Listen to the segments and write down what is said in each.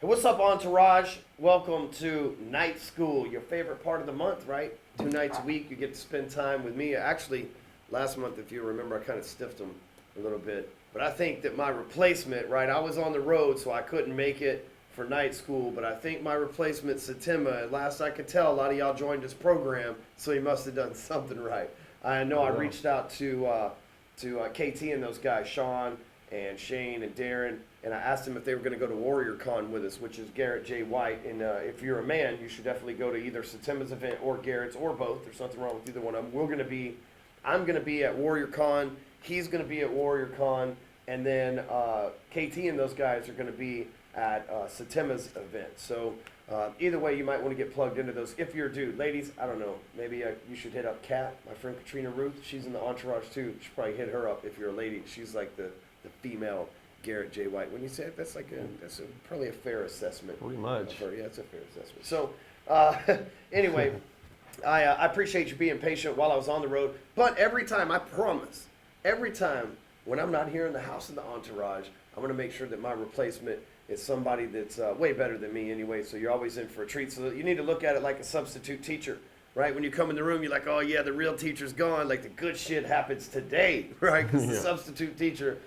Hey, what's up, Entourage? Welcome to Night School, your favorite part of the month, right? 2 nights a week, you get to spend time with me. Actually, last month, if you remember, I kind of stiffed them a little bit. But I think that my replacement, right, I was on the road, so I couldn't make it for Night School. But I think my replacement, Satima, at last I could tell, a lot of y'all joined this program, so he must have done something right. I know I reached out to KT and those guys, Sean and Shane and Darren, and I asked them if they were going to go to WarriorCon with us, which is Garrett J. White. And if you're a man, you should definitely go to either Satima's event or Garrett's or both. There's nothing wrong with either one of them. I'm going to be at WarriorCon. He's going to be at WarriorCon, and then KT and those guys are going to be at Satima's event. So either way, you might want to get plugged into those. If you're a dude, ladies, I don't know. Maybe you should hit up Kat, my friend Katrina Ruth. She's in the entourage too. You should probably hit her up if you're a lady. She's like the female Garrett J. White. When you say it, that's probably a fair assessment. Pretty much. Yeah, it's a fair assessment. So anyway, I appreciate you being patient while I was on the road. But every time, I promise, every time when I'm not here in the house of the entourage, I'm going to make sure that my replacement is somebody that's way better than me anyway. So you're always in for a treat. So you need to look at it like a substitute teacher. Right, when you come in the room, you're like, oh yeah, the real teacher's gone. Like the good shit happens today, right? Because the substitute teacher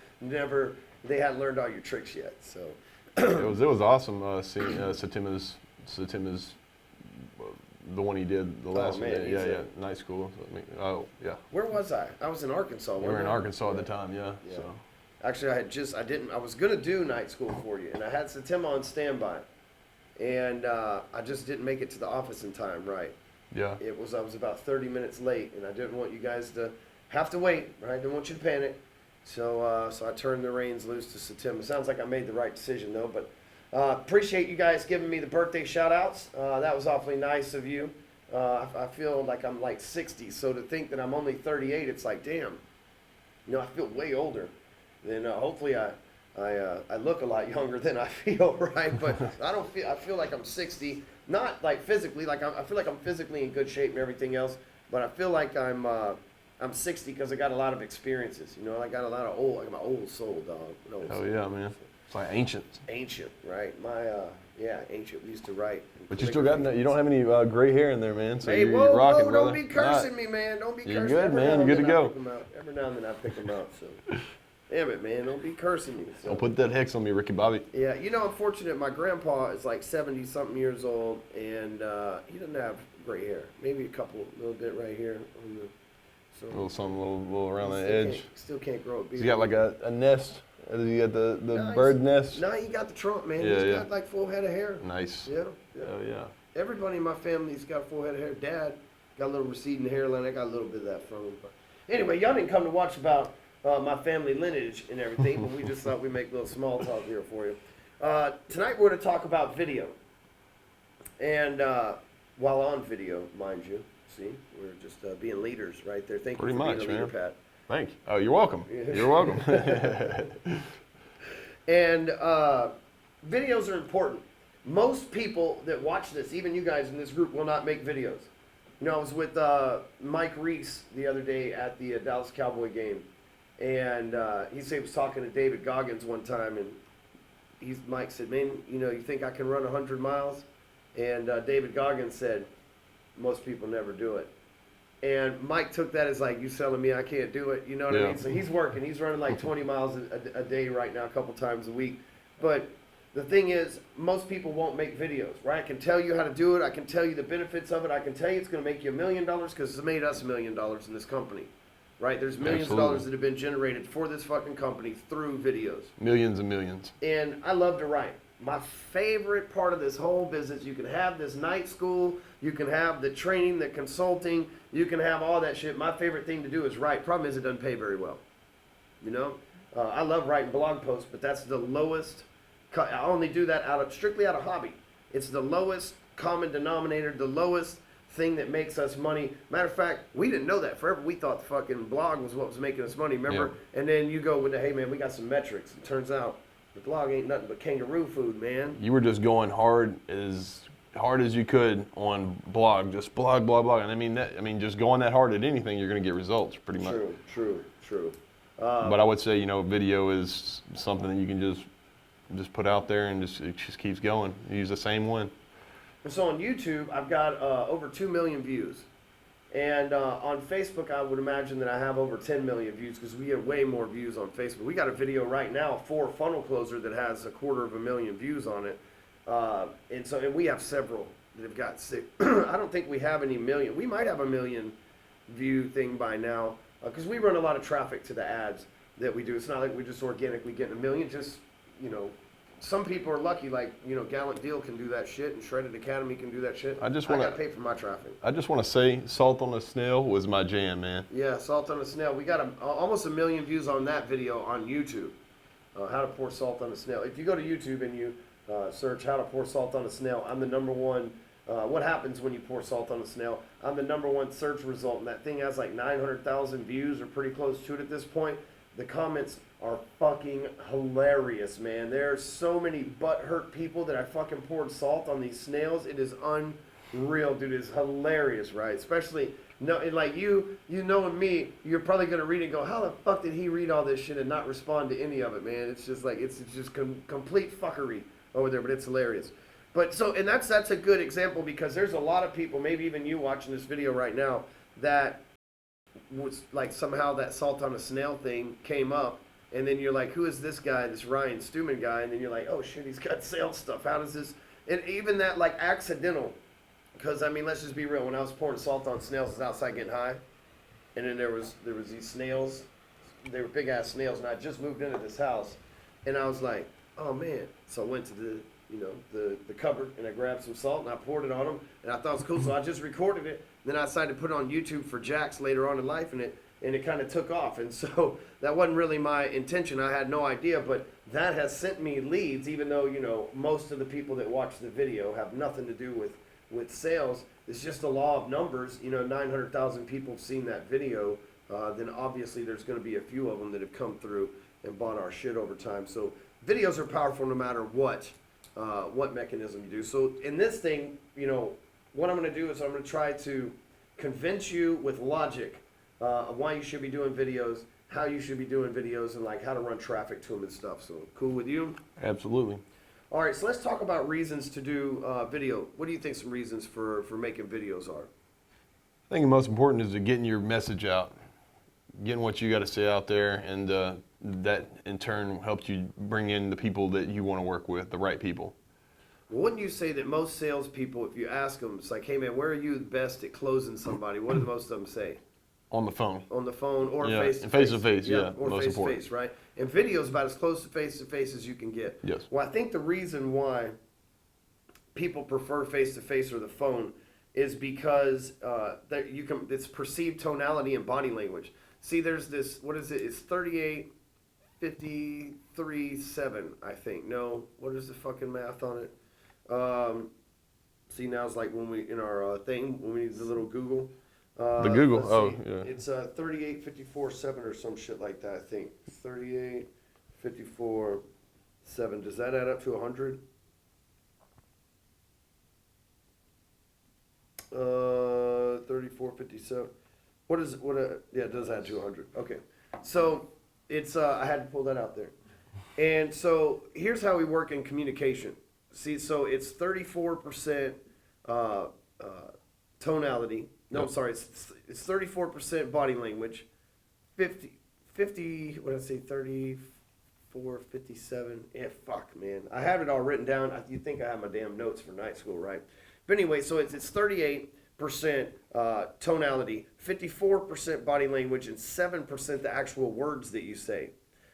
they hadn't learned all your tricks yet. So it was awesome seeing Satima's the one he did the last man, day. Yeah, night school. So, yeah. Where was I? I was in Arkansas. We were in Arkansas at the time. Yeah. So actually, I was gonna do night school for you, and I had Satima on standby, and I just didn't make it to the office in time. Right. Yeah. I was about 30 minutes late, and I didn't want you guys to have to wait. Right. Didn't want you to panic. So I turned the reins loose to Satima. Sounds like I made the right decision, though. But appreciate you guys giving me the birthday shout-outs. That was awfully nice of you. I feel like I'm like 60, so to think that I'm only 38, it's like, damn. I feel way older. Then hopefully I look a lot younger than I feel, right? But I feel like I'm 60, not like physically. Like I feel like I'm physically in good shape and everything else, but I feel like I'm 60 because I got a lot of experiences. I got my old soul, dog. Oh yeah, man. It's like ancient. Ancient, right? Ancient. We used to write. But you still got you don't have any gray hair in there, man. So hey, you're rocking, brother. Don't be cursing me, man. Don't be cursing. You're good, man. You're good to go. Every now and then I pick them out. So, damn it, man. Don't be cursing me. So. Don't put that hex on me, Ricky Bobby. Yeah, I'm fortunate. My grandpa is like 70-something years old, and he doesn't have gray hair. Maybe a little bit right here on the. So a little around the edge. Still can't grow a beard. He's got like a nest. He got the bird nest. No, he got the trunk, man. Yeah, He's got like full head of hair. Nice. Yeah. Oh yeah. Everybody in my family's got full head of hair. Dad got a little receding hairline. I got a little bit of that from him. But anyway, y'all didn't come to watch about my family lineage and everything, but we just thought we'd make a little small talk here for you. Tonight we're going to talk about video. And while on video, mind you, see, we're just being leaders right there. Thank you for being a leader, Pat. Thank you. Oh, you're welcome. You're welcome. And videos are important. Most people that watch this, even you guys in this group, will not make videos. I was with Mike Reese the other day at the Dallas Cowboy game, and he said he was talking to David Goggins one time, and Mike said, man, you think I can run 100 miles? And David Goggins said, most people never do it. And Mike took that as like, you telling me I can't do it, you know what I mean? So he's working. He's running like 20 miles a day right now, a couple times a week. But the thing is, most people won't make videos, right? I can tell you how to do it. I can tell you the benefits of it. I can tell you it's going to make you $1 million because it's made us $1 million in this company, right? There's millions of dollars that have been generated for this fucking company through videos. Millions and millions. And I love to write. My favorite part of this whole business, you can have this night school, you can have the training, the consulting, you can have all that shit. My favorite thing to do is write. Problem is it doesn't pay very well. I love writing blog posts, but that's the lowest. I only do that strictly out of hobby. It's the lowest common denominator, the lowest thing that makes us money. Matter of fact, we didn't know that forever. We thought the fucking blog was what was making us money, remember? Yeah. And then you go with hey man, we got some metrics. It turns out the blog ain't nothing but kangaroo food, man. You were just going hard as you could on blog, just blog. And I mean, just going that hard at anything, you're going to get results pretty much. True. But I would say, video is something that you can just just put out there and it just keeps going. You use the same one. So on YouTube, I've got over 2 million views. And on Facebook, I would imagine that I have over 10 million views because we get way more views on Facebook. We got a video right now for Funnel Closer that has 250,000 views on it. And we have several that have got six. I don't think we have any million. We might have a million view thing by now because we run a lot of traffic to the ads that we do. It's not like we just organically get a million. Just, some people are lucky, like, Gallant Deal can do that shit, and Shredded Academy can do that shit. I gotta pay for my traffic. I just want to say, Salt on a Snail was my jam, man. Yeah, Salt on a Snail. We got almost 1 million views on that video on YouTube. How to pour salt on a snail. If you go to YouTube and you search how to pour salt on a snail, I'm the number one. What happens when you pour salt on a snail? I'm the number one search result, and that thing has like 900,000 views or pretty close to it at this point. The comments are fucking hilarious, man. There are so many butthurt people that I fucking poured salt on these snails. It is unreal, dude. It's hilarious, right? Especially, like you knowing me, you're probably gonna read it and go, how the fuck did he read all this shit and not respond to any of it, man? It's just like, it's just complete fuckery over there, but it's hilarious. But and that's a good example because there's a lot of people, maybe even you watching this video right now, that was like somehow that salt on a snail thing came up, and then you're like, who is this guy, this Ryan Stewman guy? And then you're like, oh shit, he's got sales stuff. How does this? And even that, like, accidental, because I mean, let's just be real. When I was pouring salt on snails, I was outside getting high, and then there was these snails. They were big ass snails, and I just moved into this house, and I was like, oh man. So I went to the cupboard, and I grabbed some salt and I poured it on them, and I thought it was cool, so I just recorded it. Then I decided to put it on YouTube for Jax later on in life, and it kind of took off. And so that wasn't really my intention. I had no idea, but that has sent me leads, even though, most of the people that watch the video have nothing to do with sales. It's just the law of numbers. 900,000 people have seen that video. Then obviously there's going to be a few of them that have come through and bought our shit over time. So videos are powerful no matter what mechanism you do. So in this thing, what I'm going to do is I'm going to try to convince you with logic of why you should be doing videos, how you should be doing videos, and like how to run traffic to them and stuff. So cool with you? Absolutely. All right, so let's talk about reasons to do video. What do you think some reasons for making videos are? I think the most important is getting your message out, getting what you got to say out there, and that in turn helps you bring in the people that you want to work with, the right people. Wouldn't you say that most salespeople, if you ask them, it's like, hey man, where are you best at closing somebody? What do most of them say? On the phone. On the phone or yeah, face to face. Face to face, yeah. Or most face important. to face, right? And video is about as close to face as you can get. Yes. Well, I think the reason why people prefer face to face or the phone is because it's perceived tonality and body language. See, there's this, what is it? It's 38.53.7, I think. No, what is the fucking math on it? See, now it's like when we, in our thing, when we need the little Google. The Google, yeah. It's 38.54.7 or some shit like that, I think. 38.54.7. Does that add up to 100? 34.57. What is it? Yeah, it does add to 100. Okay. So it's, I had to pull that out there. And so here's how we work in communication. See, so it's 34% tonality. No, I'm sorry. It's 34% body language. 50, what did I say? 34, 57. Yeah, fuck, man. I have it all written down. You think I have my damn notes for night school, right? But anyway, so it's 38% tonality, 54% body language, and 7% the actual words that you say.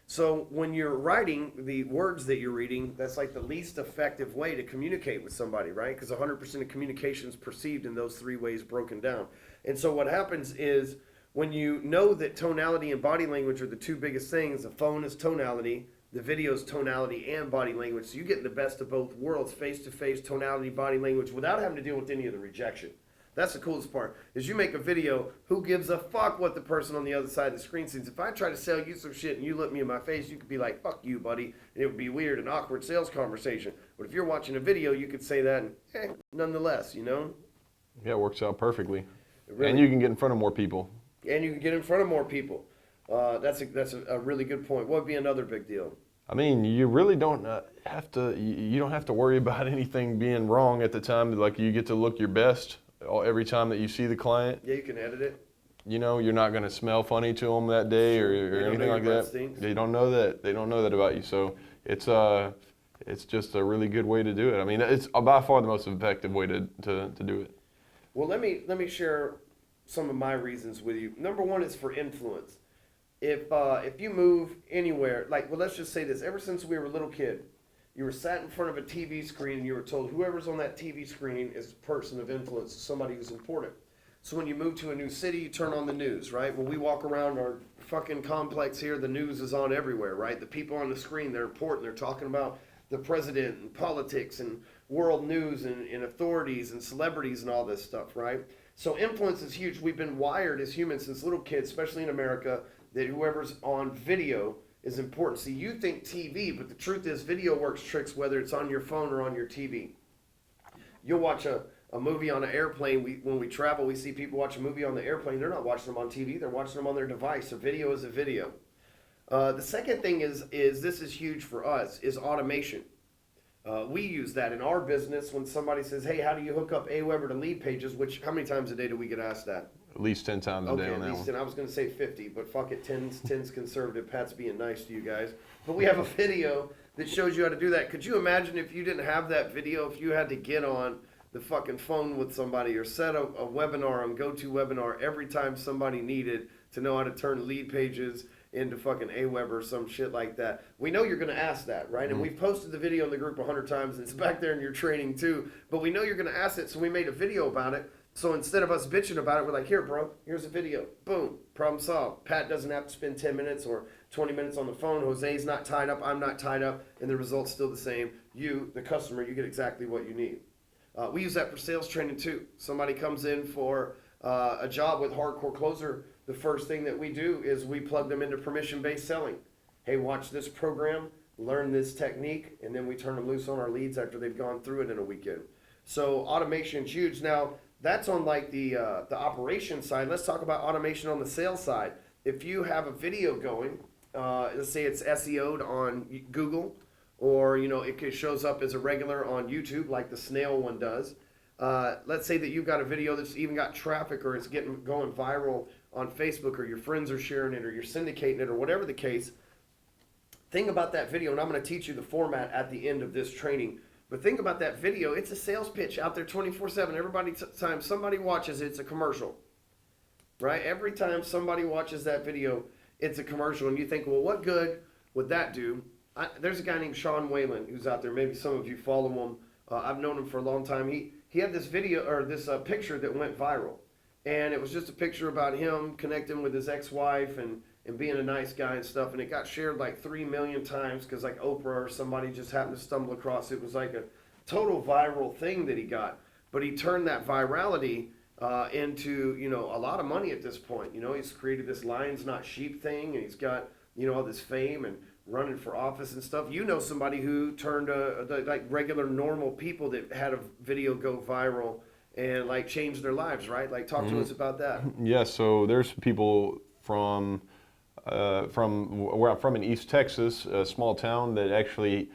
So when you're writing the words that you're reading, that's like the least effective way to communicate with somebody, right? Because 100% of communication is perceived in those three ways broken down. And so what happens is when you know that tonality and body language are the two biggest things, the phone is tonality, the video is tonality and body language. So you get the best of both worlds, face-to-face, tonality, body language, without having to deal with any of the rejection. That's the coolest part, is you make a video, who gives a fuck what the person on the other side of the screen sees. If I try to sell you some shit and you look me in my face, you could be like, fuck you, buddy, and it would be weird and awkward sales conversation. But if you're watching a video, you could say that, and nonetheless, Yeah, it works out perfectly. Really, and you can get in front of more people. And you can get in front of more people. That's a really good point. What would be another big deal? I mean, you really don't have to. You don't have to worry about anything being wrong at the time. Like you get to look your best every time that you see the client. Yeah, you can edit it. You know, you're not going to smell funny to them that day or They don't anything know like your breath that. stinks. They don't know that. They don't know that about you. So it's just a really good way to do it. I mean, it's by far the most effective way to do it. Well, let me share some of my reasons with you. Number one is for influence. If you move anywhere, like, well, let's just say this: ever since we were a little kid, you were sat in front of a TV screen and you were told whoever's on that TV screen is a person of influence, somebody who's important. So when you move to a new city, you turn on the news, right? When we walk around our fucking complex here, the news is on everywhere, right? The people on the screen, they're important. They're talking about the president and politics and world news and authorities and celebrities and all this stuff, right? So influence is huge. We've been wired as humans since little kids, especially in America, that whoever's on video is important. See, you think TV, but the truth is video works tricks whether it's on your phone or on your TV. You'll watch a movie on an airplane. When we travel, we see people watch a movie on the airplane. They're not watching them on TV. They're watching them on their device. A video is a video. The second thing is this is huge for us, is automation. We use that in our business when somebody says, hey, how do you hook up Aweber to lead pages? Which, how many times a day do we get asked that? At least 10 times a day on that one. 10. I was going to say 50, but fuck it, 10's conservative. Pat's being nice to you guys. But we have a video that shows you how to do that. Could you imagine if you didn't have that video, if you had to get on the fucking phone with somebody or set a webinar on GoToWebinar every time somebody needed to know how to turn lead pages into fucking Aweber or some shit like that? We know you're going to ask that, right? And we've posted the video in the group 100 times, and it's back there in your training too. But we know you're going to ask it, so we made a video about it. So instead of us bitching about it, we're like, here, bro, here's a video. Boom, problem solved. Pat doesn't have to spend 10 minutes or 20 minutes on the phone. Jose's not tied up. I'm not tied up. And the result's still the same. You, the customer, you get exactly what you need. We use that for sales training too. Somebody comes in for a job with Hardcore Closer. The first thing that we do is we plug them into permission-based selling. Hey, watch this program, learn this technique, and then we turn them loose on our leads after they've gone through it in a weekend. So automation's huge. Now, that's on like the operation side. Let's talk about automation on the sales side. If you have a video going, let's say it's SEO'd on Google, or it shows up as a regular on YouTube like the snail one does. Let's say that you've got a video that's even got traffic, or it's going viral on Facebook, or your friends are sharing it, or you're syndicating it, or whatever the case. Think about that video, and I'm going to teach you the format at the end of this training. But think about that video. It's a sales pitch out there 24/7. Every time somebody watches it, it's a commercial, right? Every time somebody watches that video, it's a commercial. And you think, well, what good would that do? There's a guy named Sean Whalen who's out there. Maybe some of you follow him. I've known him for a long time. He had this video, or this picture that went viral. And it was just a picture about him connecting with his ex-wife and being a nice guy and stuff. And it got shared like 3 million times because like Oprah or somebody just happened to stumble across it. It was like a total viral thing that he got. But he turned that virality into, a lot of money at this point. He's created this lions not sheep thing, and he's got, all this fame and running for office and stuff. Somebody who turned like regular normal people that had a video go viral and like changed their lives, right? Like talk to us about that. Yeah, so there's people from where I'm from in East Texas, a small town that actually,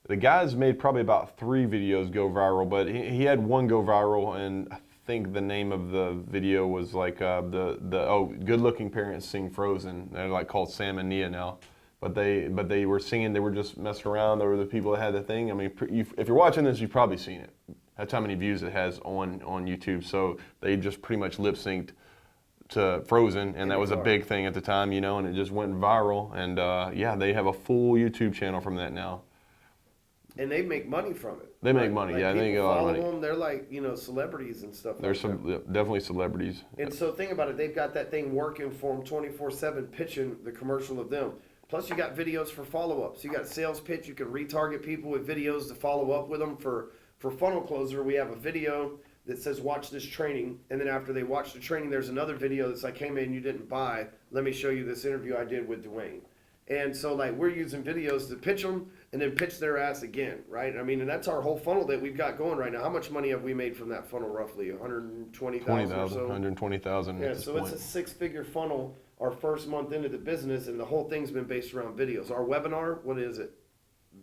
the guy's made probably about 3 videos go viral, but he had one go viral, and I think the name of the video was like good looking parents sing Frozen. They're like called Sam and Nia now. But they were singing, they were just messing around. There were the people that had the thing. I mean, if you're watching this, you've probably seen it. That's how many views it has on YouTube. So they just pretty much lip synced to Frozen, and that was a big thing at the time, and it just went viral. And yeah, they have a full YouTube channel from that now. And they make money from it. They make money, yeah. They get a lot of money. Them, they're like, celebrities and stuff. There's definitely celebrities. And so think about it. They've got that thing working for them 24/7, pitching the commercial of them. Plus, you got videos for follow-ups. You got sales pitch. You can retarget people with videos to follow up with them. For Funnel Closer, we have a video that says, watch this training. And then after they watch the training, there's another video that's like, hey, man, you didn't buy. Let me show you this interview I did with Dwayne. And so, like, we're using videos to pitch them and then pitch their ass again, right? I mean, and that's our whole funnel that we've got going right now. How much money have we made from that funnel, roughly? 120,000 or so? 120,000 Yeah, at this so point. it's a 6-figure funnel our first month into the business, and the whole thing's been based around videos. Our webinar, what is it?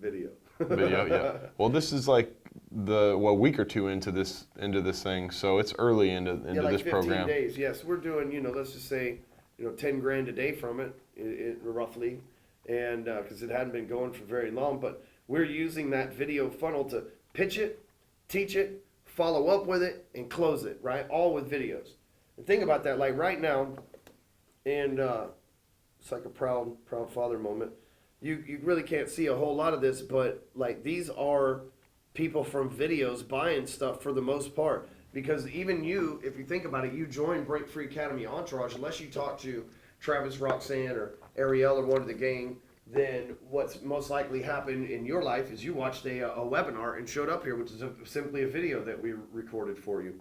Video. Video, yeah. Well, this is like week or two into this thing, so it's early into Yeah, like this 15 program. days. Yes, we're doing, let's just say, 10 grand a day from it, roughly, and because it hadn't been going for very long, but we're using that video funnel to pitch it, teach it, follow up with it, and close it, right? All with videos. And think about that, like right now, and it's like a proud father moment. You really can't see a whole lot of this, but like these are people from videos buying stuff for the most part. Because even you, if you think about it, you join Break Free Academy Entourage, unless you talk to Travis, Roxanne, or Ariel, or one of the gang, then what's most likely happened in your life is you watched a webinar and showed up here, which is simply a video that we recorded for you.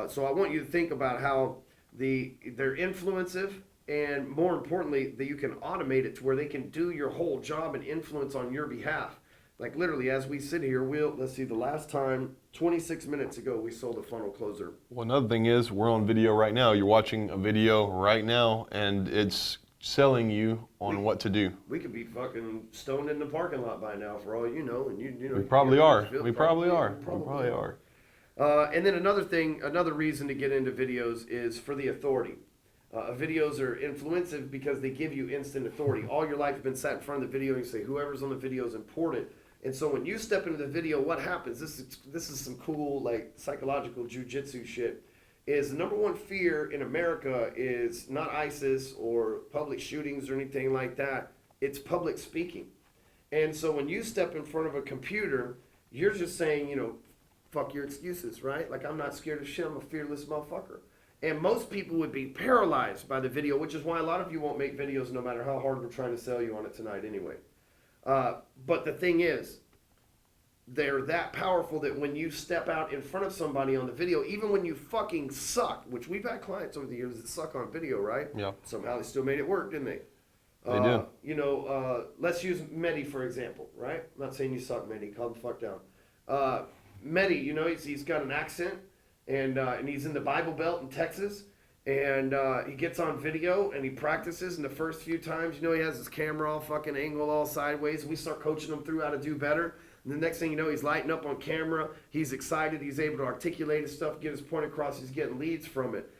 So I want you to think about how they're influenctive, and more importantly, that you can automate it to where they can do your whole job and influence on your behalf. Like literally, as we sit here, let's see, the last time, 26 minutes ago, we sold a funnel closer. Well, another thing is we're on video right now. You're watching a video right now, and it's selling you on what to do. We could be fucking stoned in the parking lot by now, for all you know, and you know. We probably are. We We probably are. probably are. And then another reason to get into videos is for the authority. Videos are influensive because they give you instant authority. All your life you've been sat in front of the video and you say, whoever's on the video is important. And so when you step into the video, what happens? This is some cool like psychological jujitsu shit. Is the number one fear in America is not ISIS or public shootings or anything like that. It's public speaking. And so when you step in front of a computer, you're just saying, fuck your excuses, right? Like, I'm not scared of shit. I'm a fearless motherfucker. And most people would be paralyzed by the video, which is why a lot of you won't make videos no matter how hard we're trying to sell you on it tonight anyway. But the thing is, they're that powerful that when you step out in front of somebody on the video, even when you fucking suck, which we've had clients over the years that suck on video, right? Yeah. Somehow they still made it work, didn't they? They did. Let's use Mehdi, for example, right? I'm not saying you suck, Mehdi. Calm the fuck down. Mehdi, he's got an accent, and he's in the Bible Belt in Texas, and he gets on video, and he practices, and the first few times, he has his camera all fucking angled all sideways, and we start coaching him through how to do better. And the next thing you know, he's lighting up on camera. He's excited. He's able to articulate his stuff, get his point across. He's getting leads from it.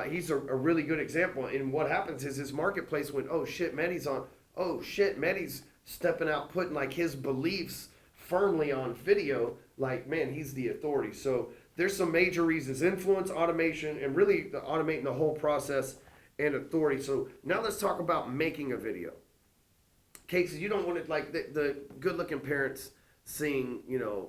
He's a really good example. And what happens is his marketplace went, oh shit, Mehdi's on. Oh shit, Mehdi's stepping out, putting like his beliefs firmly on video. Like, man, he's the authority. So there's some major reasons: influence, automation, and really automating the whole process and authority. So now let's talk about making a video. Okay, so you don't want it like the good-looking parents seeing,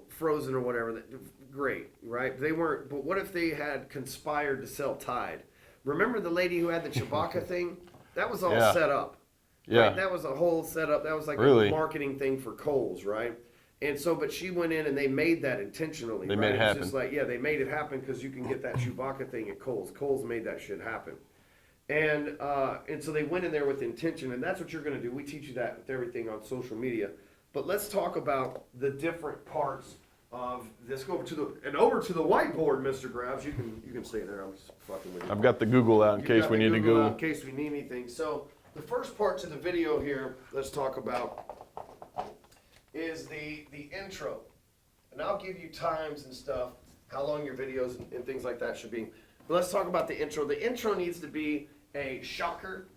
Frozen or whatever. Great, right? They weren't, but what if they had conspired to sell Tide? Remember the lady who had the Chewbacca thing? That was all set up. Yeah. Right? That was a whole setup. That was like Really? a marketing thing for Kohl's, right? And so, but she went in and they made that intentionally. They right? made it happen. It's just like, they made it happen because you can get that Chewbacca thing at Kohl's. Kohl's made that shit happen. And so they went in there with intention, and that's what you're going to do. We teach you that with everything on social media. But let's talk about the different parts of this. Go over to the whiteboard, Mr. Grabs. You can stay there. I'm just fucking with you. I've got the Google out in You've case got we the need to Google go. out in case we need anything. So the first part to the video here, let's talk about, is the intro. And I'll give you times and stuff, how long your videos and things like that should be. But let's talk about the intro. The intro needs to be a shocker.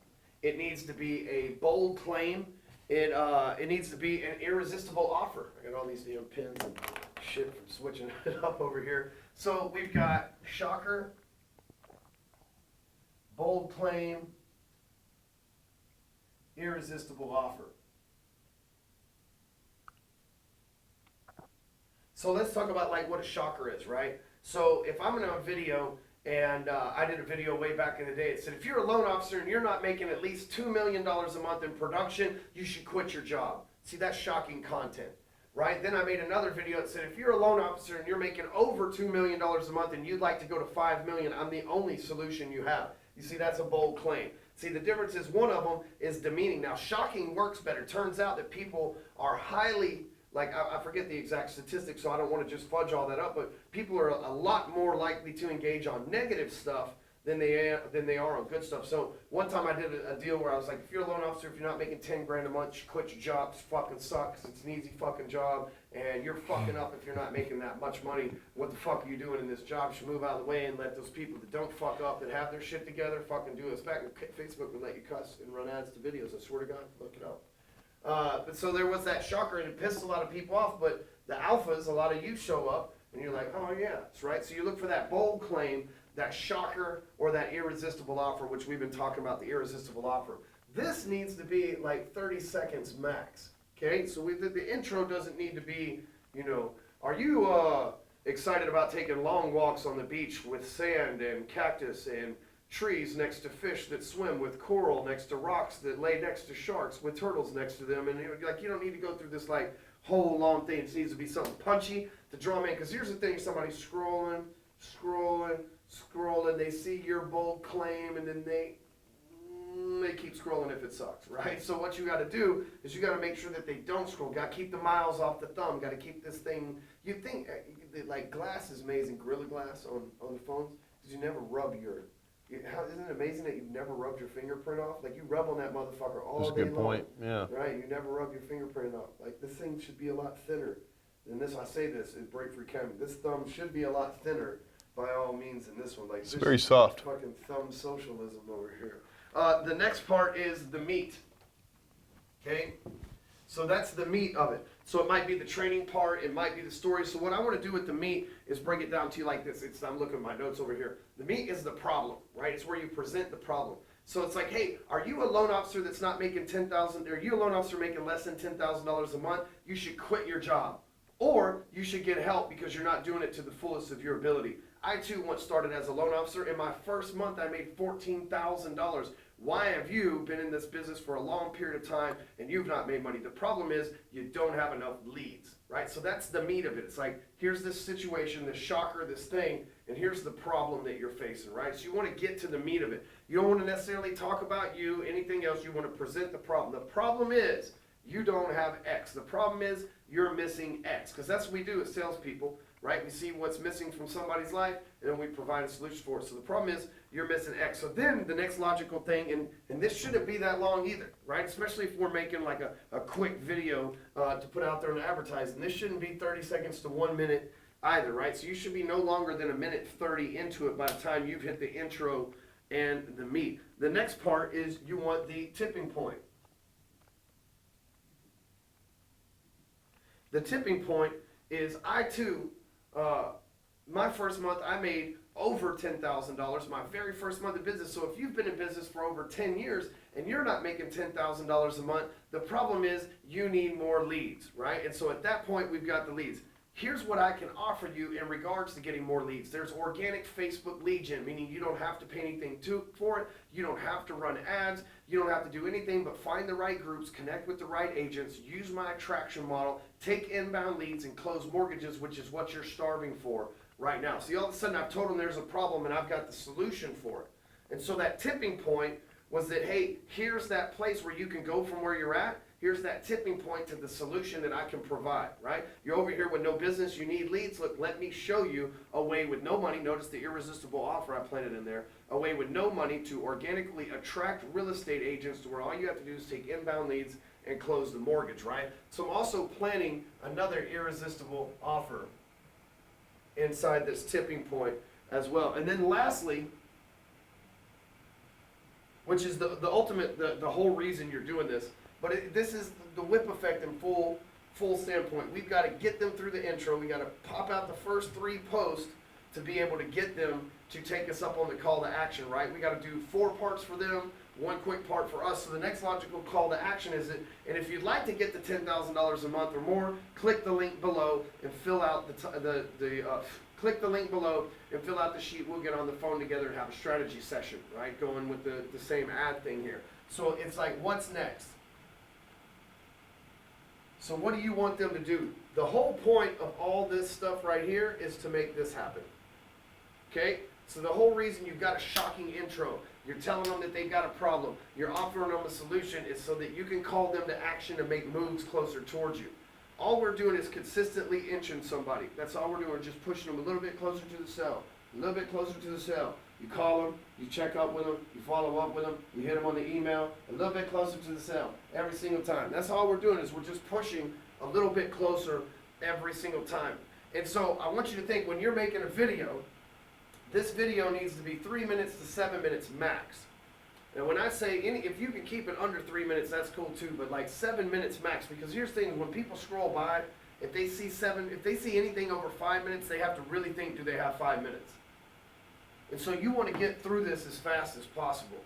It needs to be a bold claim. It needs to be an irresistible offer. I got all these pins and shit from switching it up over here. So we've got shocker, bold claim, irresistible offer. So let's talk about like what a shocker is, right? So if I'm in a video, and I did a video way back in the day. It said, if you're a loan officer and you're not making at least $2 million a month in production, you should quit your job. See, that's shocking content, right? Then I made another video that said, if you're a loan officer and you're making over $2 million a month and you'd like to go to $5 million, I'm the only solution you have. You see, that's a bold claim. See, the difference is one of them is demeaning. Now, shocking works better. Turns out that people are highly, like, I forget the exact statistics, so I don't want to just fudge all that up, but people are a lot more likely to engage on negative stuff than they are on good stuff. So one time I did a deal where I was like, if you're a loan officer, if you're not making 10 grand a month, you quit your job. It fucking sucks. It's an easy fucking job, and you're fucking up if you're not making that much money. What the fuck are you doing in this job? You should move out of the way and let those people that don't fuck up, that have their shit together, fucking do it. It's back when Facebook would let you cuss and run ads to videos. I swear to God, look it up. But so there was that shocker, and it pissed a lot of people off. But the alphas, a lot of you show up, and you're like, oh yeah, that's right. So you look for that bold claim, that shocker, or that irresistible offer, which we've been talking about, the irresistible offer. This needs to be like 30 seconds max, okay? So the intro doesn't need to be, you know, are you excited about taking long walks on the beach with sand and cactus and trees next to fish that swim, with coral next to rocks that lay next to sharks, with turtles next to them, and like you don't need to go through this like whole long thing. It needs to be something punchy to draw them in, because here's the thing, somebody's scrolling, they see your bold claim, and then they keep scrolling if it sucks, right? So what you got to do is you got to make sure that they don't scroll. Got to keep the miles off the thumb. Got to keep this thing. You think like glass is amazing, Gorilla Glass on the phones, because you never rub your. Isn't it amazing that you've never rubbed your fingerprint off? Like you rub on that motherfucker all That's a day good long. point. Yeah. Right? You never rub your fingerprint off. Like this thing should be a lot thinner. And this, I say this is Break Free Academy. This thumb should be a lot thinner by all means than this one. Like It's this very soft. fucking thumb socialism over here. The next part is the meat. Okay? So that's the meat of it. So it might be the training part, it might be the story. So what I want to do with the meat is break it down to you like this. I'm looking at my notes over here. The meat is the problem, right? It's where you present the problem. So it's like, hey, are you a loan officer that's not making $10,000? Are you a loan officer making less than $10,000 a month? You should quit your job. Or you should get help because you're not doing it to the fullest of your ability. I too once started as a loan officer. In my first month, I made $14,000. Why have you been in this business for a long period of time and you've not made money? The problem is you don't have enough leads, right? So that's the meat of it. It's like, here's this situation, this shocker, this thing, and here's the problem that you're facing, right? So you want to get to the meat of it. You don't want to necessarily talk about you, anything else. You want to present the problem. The problem is you don't have X. The problem is you're missing X, because that's what we do as salespeople, right? We see what's missing from somebody's life, and then we provide a solution for it. So the problem is you're missing X. So then the next logical thing, and this shouldn't be that long either, right? Especially if we're making like a quick video to put out there and advertise, and this shouldn't be 30 seconds to 1 minute either, right? So you should be no longer than 1:30 into it by the time you've hit the intro and the meat. The next part is you want the tipping point. The tipping point is I too, my first month I made over $10,000, my very first month of business. So if you've been in business for over 10 years and you're not making $10,000 a month, the problem is you need more leads, right? And so at that point, we've got the leads. Here's what I can offer you in regards to getting more leads. There's organic Facebook lead gen, meaning you don't have to pay anything for it. You don't have to run ads. You don't have to do anything but find the right groups, connect with the right agents, use my attraction model, take inbound leads, and close mortgages, which is what you're starving for right now. See, all of a sudden I've told them there's a problem and I've got the solution for it. And so that tipping point was that, hey, here's that place where you can go from where you're at. Here's that tipping point to the solution that I can provide, right? You're over here with no business, you need leads. Look, let me show you a way with no money. Notice the irresistible offer I planted in there. A way with no money to organically attract real estate agents to where all you have to do is take inbound leads and close the mortgage, right? So I'm also planning another irresistible offer inside this tipping point as well. And then lastly, which is the ultimate, the whole reason you're doing this, but this is the whip effect in full standpoint. We've got to get them through the intro. We got to pop out the first 3 posts to be able to get them to take us up on the call to action, right? We got to do 4 parts for them, 1 quick part for us. So the next logical call to action is it. And if you'd like to get the $10,000 a month or more, click the link below and fill out click the link below and fill out the sheet. We'll get on the phone together and have a strategy session, right? Going with the same ad thing here. So it's like, what's next? So what do you want them to do? The whole point of all this stuff right here is to make this happen. Okay? So the whole reason you've got a shocking intro, you're telling them that they've got a problem, you're offering them a solution, is so that you can call them to action and make moves closer towards you. All we're doing is consistently inching somebody. That's all we're doing, just pushing them a little bit closer to the sell, a little bit closer to the sell, You call them, you check up with them, you follow up with them, you hit them on the email, a little bit closer to the sale every single time. That's all we're doing is we're just pushing a little bit closer every single time. And so I want you to think when you're making a video, this video needs to be 3 minutes to 7 minutes max. Now when I say, if you can keep it under 3 minutes, that's cool too, but like 7 minutes max, because here's the thing, when people scroll by, if they see anything over 5 minutes, they have to really think, do they have 5 minutes? And so you want to get through this as fast as possible.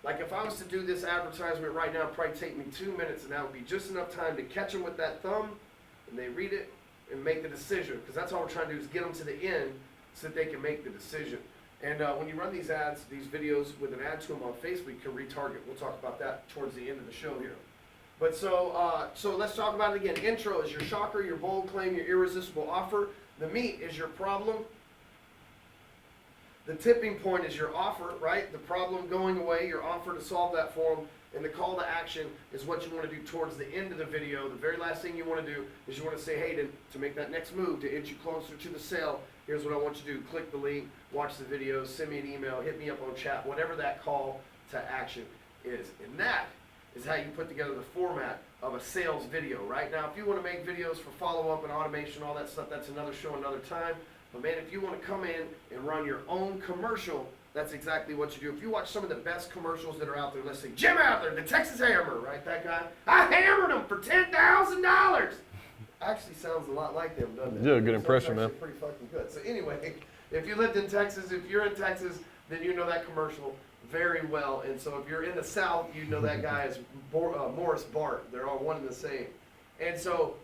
Like if I was to do this advertisement right now, it'd probably take me 2 minutes, and that would be just enough time to catch them with that thumb, and they read it and make the decision, because that's all we're trying to do is get them to the end so that they can make the decision. And when you run these ads, these videos with an ad to them on Facebook, you can retarget. We'll talk about that towards the end of the show here. But so let's talk about it again. Intro is your shocker, your bold claim, your irresistible offer. The meat is your problem. The tipping point is your offer, right? The problem going away, your offer to solve that for them. And the call to action is what you want to do towards the end of the video. The very last thing you want to do is you want to say, hey, to make that next move, to inch you closer to the sale, here's what I want you to do. Click the link, watch the video, send me an email, hit me up on chat, whatever that call to action is. And that is how you put together the format of a sales video, right? Now, if you want to make videos for follow-up and automation, all that stuff, that's another show, another time. But man, if you want to come in and run your own commercial, that's exactly what you do. If you watch some of the best commercials that are out there, let's say Jim Adler, the Texas Hammer, right? That guy, I hammered him for $10,000. Actually sounds a lot like them, doesn't it? Yeah, good impression, man. Pretty fucking good. So anyway, if you lived in Texas, if you're in Texas, then you know that commercial very well. And so if you're in the South, you know that guy is Morris Bart. They're all one and the same. And so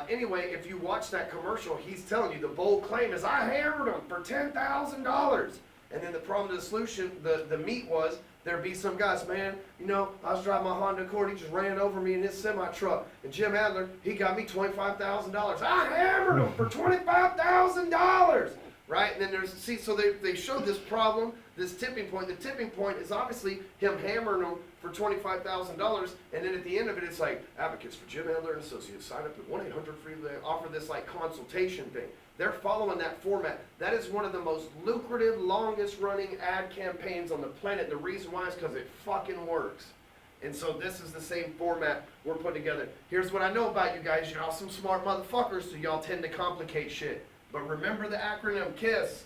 anyway, if you watch that commercial, he's telling you the bold claim is, I hammered him for $10,000. And then the problem to the solution, the meat was, there'd be some guys, man, you know, I was driving my Honda Accord, he just ran over me in his semi-truck. And Jim Adler, he got me $25,000. I hammered him for $25,000. Right? And then so they showed this problem, this tipping point. The tipping point is obviously him hammering them for $25,000. And then at the end of it, it's like, advocates for Jim Adler and Associates, sign up at 1-800-FREE. They offer this like consultation thing. They're following that format. That is one of the most lucrative, longest running ad campaigns on the planet. The reason why is because it fucking works. And so this is the same format we're putting together. Here's what I know about you guys. You're all some smart motherfuckers, so y'all tend to complicate shit. But remember the acronym KISS.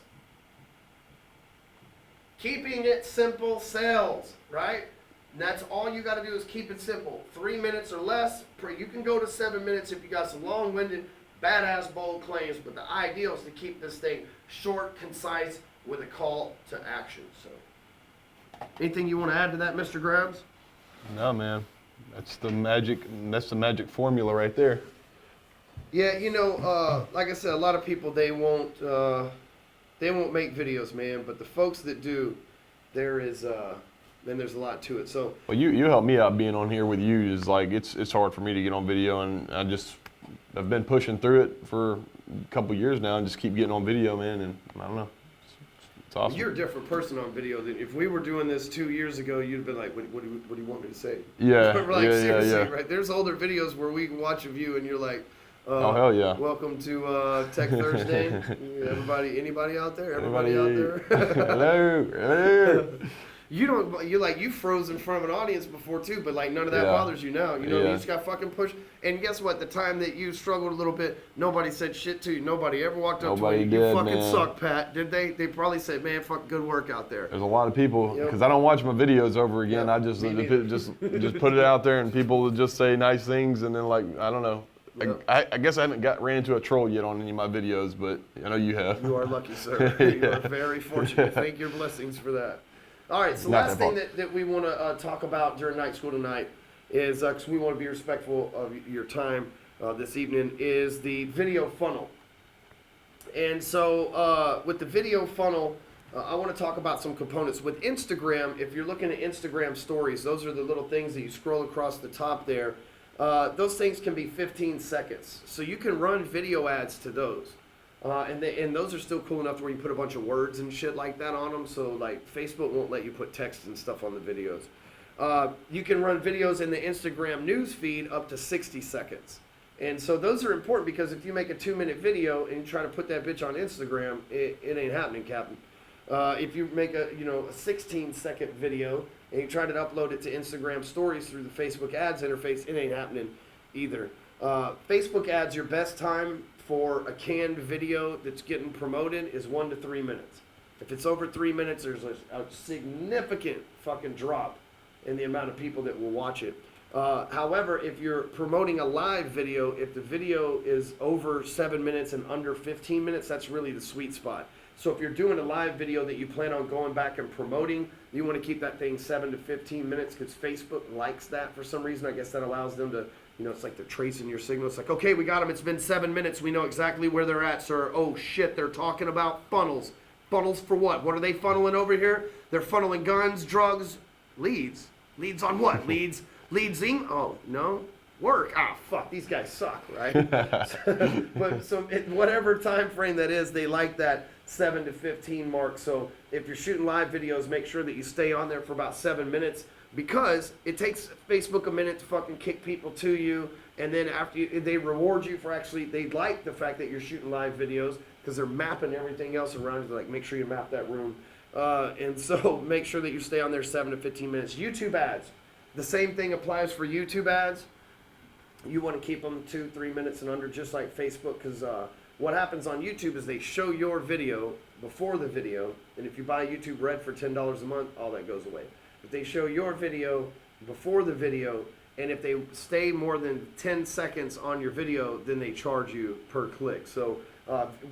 Keeping it simple sells, right? And that's all you got to do is keep it simple. 3 minutes or less. You can go to 7 minutes if you got some long-winded, badass, bold claims. But the ideal is to keep this thing short, concise, with a call to action. So, anything you want to add to that, Mr. Grimes? No, man. That's the magic formula right there. Yeah, you know, like I said, a lot of people, they won't make videos, man. But the folks that do, there's a lot to it. So, well, you helped me out being on here with you. Is like it's hard for me to get on video, and I've been pushing through it for a couple years now, and just keep getting on video, man. And I don't know, it's awesome. You're a different person on video than if we were doing this 2 years ago. You'd have been like, what do you want me to say? Yeah, like, seriously, yeah. Right? There's older videos where we can watch a view, and you're like, oh hell yeah! Welcome to Tech Thursday. Anybody out there? Everybody out there? Hello. You froze in front of an audience before too, but like none of that bothers you now. You know, you just got fucking pushed. And guess what? The time that you struggled a little bit, nobody said shit to you. Nobody ever walked up to you. You fucking suck, Pat. Did they? They probably said, man, fuck, good work out there. There's a lot of people because I don't watch my videos over again. I just put it out there, and people will just say nice things, and then like I don't know. I guess I haven't ran into a troll yet on any of my videos, but I know you have. You are lucky, sir. You are very fortunate. Thank your blessings for that. All right, so last thing that we want to talk about during night school tonight is, because we want to be respectful of your time this evening, is the video funnel. And so with the video funnel, I want to talk about some components. With Instagram, if you're looking at Instagram stories, those are the little things that you scroll across the top there. Those things can be 15 seconds. So you can run video ads to those. And those are still cool enough to where you put a bunch of words and shit like that on them. So like Facebook won't let you put text and stuff on the videos. You can run videos in the Instagram news feed up to 60 seconds. And so those are important because if you make a 2-minute video and you try to put that bitch on Instagram, it ain't happening, Captain. If you make a 16-second video and you try to upload it to Instagram stories through the Facebook ads interface, it ain't happening either. Facebook ads, your best time for a canned video that's getting promoted is 1 to 3 minutes. If it's over 3 minutes, there's a significant fucking drop in the amount of people that will watch it. However, if you're promoting a live video, if the video is over 7 minutes and under 15 minutes, that's really the sweet spot. So if you're doing a live video that you plan on going back and promoting, you want to keep that thing 7 to 15 minutes because Facebook likes that for some reason. I guess that allows them to, it's like they're tracing your signal. It's like, okay, we got them. It's been 7 minutes. We know exactly where they're at, sir. Oh, shit, they're talking about funnels. Funnels for what? What are they funneling over here? They're funneling guns, drugs, leads. Leads on what? Leadsing? Oh, no. Work. Ah, fuck. These guys suck, right? But whatever time frame that is, they like that 7 to 15 mark. So if you're shooting live videos, make sure that you stay on there for about 7 minutes because it takes Facebook a minute to fucking kick people to you. And then they reward you for they like the fact that you're shooting live videos because they're mapping everything else around you. They're like, make sure you map that room. And so make sure that you stay on there 7 to 15 minutes. YouTube ads. The same thing applies for YouTube ads. You want to keep them 2-3 minutes and under, just like Facebook, because what happens on YouTube is they show your video before the video, and if you buy YouTube Red for $10 a month, all that goes away. If they show your video before the video, and if they stay more than 10 seconds on your video, then they charge you per click. So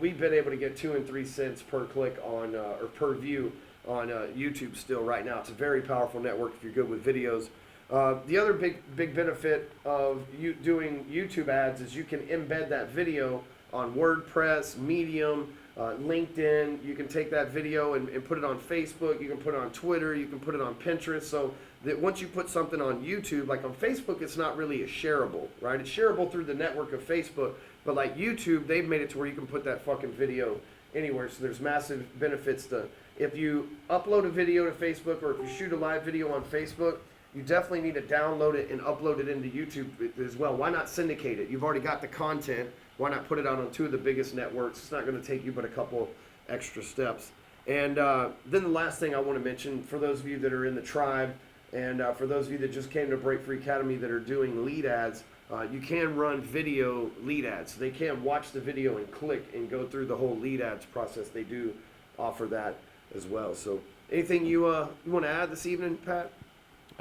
we've been able to get 2 and 3 cents per click on or per view on YouTube still right now. It's a very powerful network if you're good with videos. The other big benefit of you doing YouTube ads is you can embed that video on WordPress, Medium, LinkedIn. You can take that video and put it on Facebook. You can put it on Twitter. You can put it on Pinterest. So that once you put something on YouTube, like on Facebook, it's not really a shareable, right? It's shareable through the network of Facebook. But like YouTube, they've made it to where you can put that fucking video anywhere. So there's massive benefits to, if you upload a video to Facebook or if you shoot a live video on Facebook, you definitely need to download it and upload it into YouTube as well. Why not syndicate it? You've already got the content. Why not put it out on 2 of the biggest networks? It's not going to take you but a couple extra steps. And then the last thing I want to mention, for those of you that are in the tribe and for those of you that just came to Break Free Academy that are doing lead ads, you can run video lead ads. They can watch the video and click and go through the whole lead ads process. They do offer that as well. So anything you want to add this evening, Pat?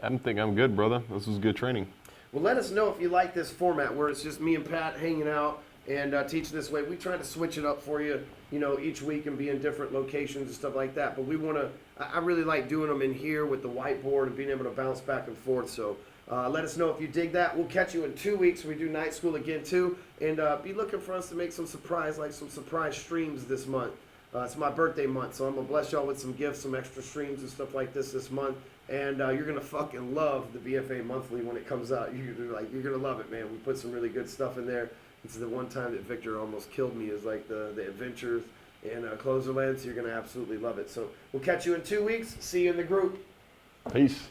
I think I'm good, brother. This was good training. Well, let us know if you like this format where it's just me and Pat hanging out and teaching this way. We try to switch it up for you, each week and be in different locations and stuff like that. But we want to, I really like doing them in here with the whiteboard and being able to bounce back and forth. So let us know if you dig that. We'll catch you in 2 weeks. We do night school again too. And be looking for us to make some surprise streams this month. It's my birthday month, so I'm going to bless y'all with some gifts, some extra streams and stuff like this month. And you're going to fucking love the BFA Monthly when it comes out. You're going to love it, man. We put some really good stuff in there. It's the one time that Victor almost killed me is like the adventures and Closerland, so you're going to absolutely love it. So we'll catch you in 2 weeks. See you in the group. Peace.